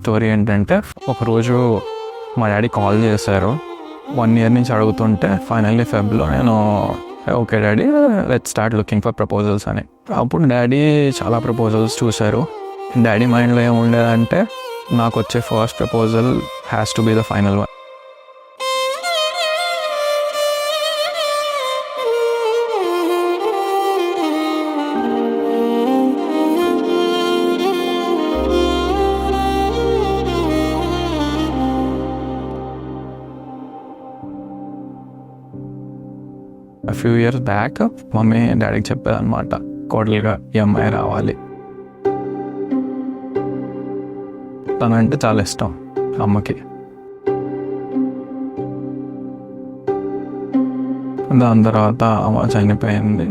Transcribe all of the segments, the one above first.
Story ఏంటంటే, ఒకరోజు మా డాడీ కాల్ చేశారు. 1 year నుంచి అడుగుతుంటే ఫైనల్లీ ఫెబ్లో నేను okay daddy let's start looking for proposals అని. అప్పుడు డాడీ చాలా ప్రపోజల్స్ చూశారు. డాడీ మైండ్లో ఏముండేదంటే, నాకు వచ్చే first proposal has to be the final one. Few years back mummy డాడీకి చెప్పేదన్నమాట, కోడలుగా ఈ అమ్మాయి రావాలి. తనంటే చాలా ఇష్టం అమ్మకి. దాని తర్వాత అమ్మ చనిపోయింది.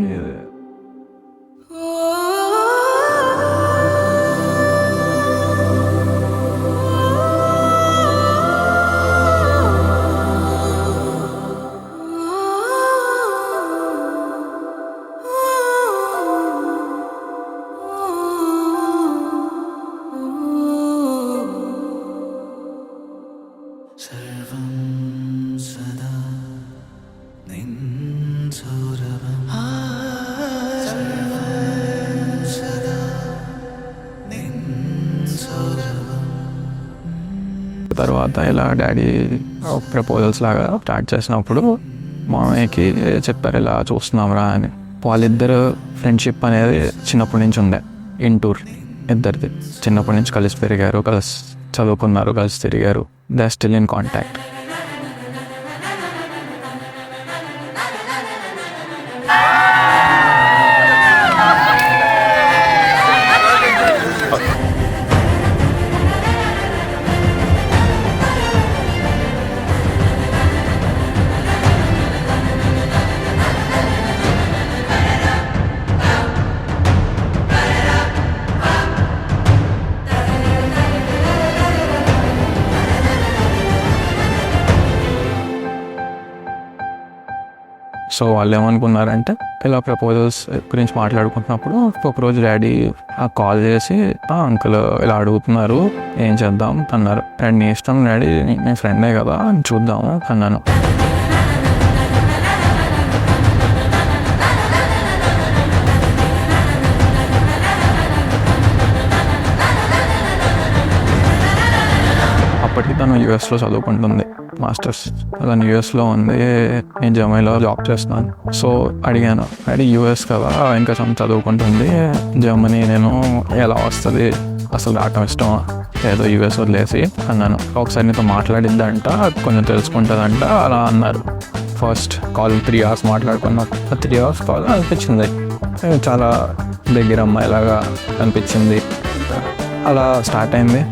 తర్వాత ఇలా డాడీ ప్రపోజల్స్ లాగా స్టార్ట్ చేసినప్పుడు మామయ్యకి చెప్పారు, ఇలా చూస్తున్నాంరా అని. వాళ్ళిద్దరు ఫ్రెండ్షిప్ అనేది చిన్నప్పటి నుంచి ఉండే. ఇంటూర్ ఇద్దరిది చిన్నప్పటి నుంచి కలిసి పెరిగారు, కలిసి చదువుకున్నారు, కలిసి తిరిగారు. They are still in contact. So వాళ్ళు ఏమనుకున్నారంటే, ఇలా ప్రపోజల్స్ గురించి మాట్లాడుకుంటున్నప్పుడు ఒకరోజు డాడీ కాల్ చేసి, అంకుల్ ఇలా అడుగుతున్నారు, ఏం చేద్దాం అన్నారు. అండ్ నీ ఇష్టం డాడీ, నీ ఫ్రెండే కదా చూద్దాము అన్నాను. అప్పటికి తను యూఎస్లో చదువుకుంటుంది, మాస్టర్స్. తను యూఎస్లో ఉంది, నేను జర్మనీలో జాబ్ చేస్తున్నాను. సో అడిగాను, డాడీ యూఎస్ కదా ఇంకా చదువుకుంటుంది, జర్మనీ నేను ఎలా వస్తుంది, అసలు రావటం ఇష్టమా, ఏదో యూఎస్ వదిలేసి అన్నాను. ఒకసారి నీతో మాట్లాడిద్దంట, కొంచెం తెలుసుకుంటుందంట అలా అన్నారు. ఫస్ట్ కాల్ 3 hours మాట్లాడుకున్నా. 3 hours కాల్ అనిపించింది చాలా దగ్గర అమ్మాయిలాగా అనిపించింది. అలా స్టార్ట్ అయింది.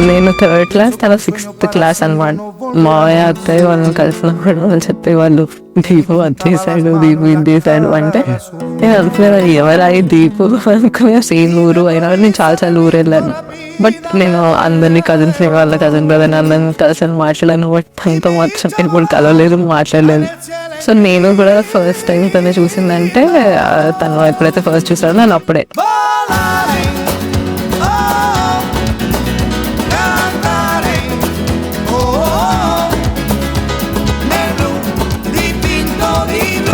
నేను 3rd class, తన 6th class అనమాట. మావయ్య అత్తయ్య వాళ్ళని కలిసినప్పుడు వాళ్ళు చెప్పేవాళ్ళు, దీపు అది చేశాడు, దీపు ఇది చేశాడు అంటే నేను అనుకునేది ఎవరాయి దీపు అనుకునే. సేమ్ ఊరు అయినా నేను చాలా ఊరు వెళ్ళాను. బట్ నేను అందరినీ కజిన్స్, వాళ్ళ కజిన్ బ్రదర్ అందరినీ కలిసి మాట్లాడాను. బట్ తనతో మాత్రం ఎప్పుడు కలవలేదు, మాట్లాడలేదు. సో నేను కూడా ఫస్ట్ టైం తను చూసిందంటే, తను ఎప్పుడైతే ఫస్ట్ చూసాడో నేను అప్పుడే.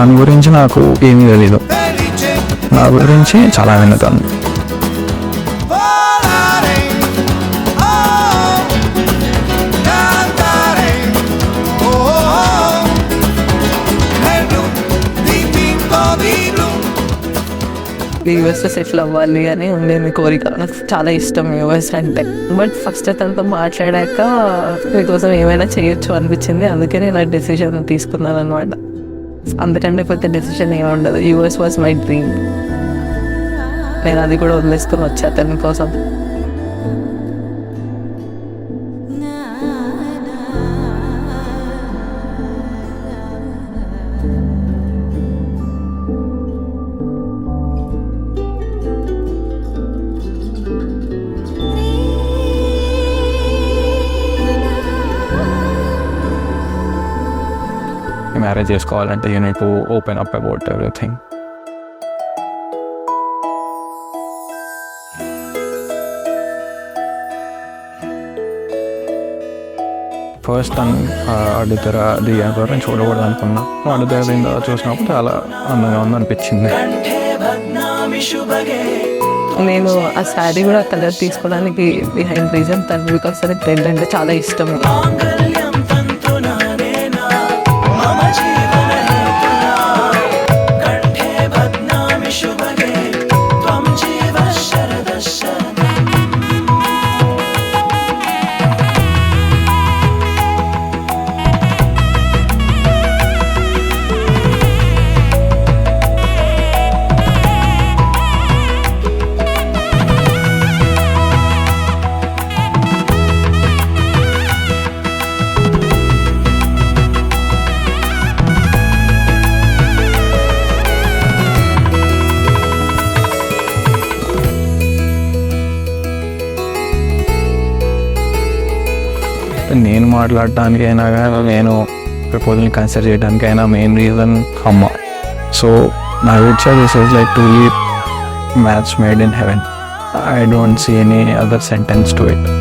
తన గురించి నాకు ఏమీ తెలీదు, నా గురించి చాలా విన్నతాను. యూఎస్లో సెటిల్ అవ్వాలి అని ఉండేది కోరిక. నాకు చాలా ఇష్టం యూఎస్ అంటే. బట్ ఫస్ట్ తనతో మాట్లాడాక మీకోసం ఏమైనా చేయొచ్చు అనిపించింది. అందుకే నేను ఆ డెసిషన్ తీసుకున్నాను అనమాట. అందుకంటే పెద్ద డెసిషన్ ఏమి ఉండదు. US was my dream. నేను అది కూడా వదిలేసుకొని వచ్చా తన కోసం. మ్యారేజ్ చేసుకోవాలంటే you need to open up about everything. First తను అడుగుతార దిగారు నేను చూడకూడదు అనుకున్నా. అడుగుతారు చూసినప్పుడు చాలా అందంగా ఉంది అనిపించింది. నేను ఆ శారీ కూడా కలర్ తీసుకోవడానికి బిహైండ్ రీజన్ తను. బికాస్ తనకి రెడ్ అంటే చాలా ఇష్టం. నేను మాట్లాడటానికైనా కానీ నేను ప్రపోజల్ని కన్సిడర్ చేయడానికైనా మెయిన్ రీజన్ అమ్మ. సో నా would say this is like truly match made in heaven. I don't see any other sentence to it.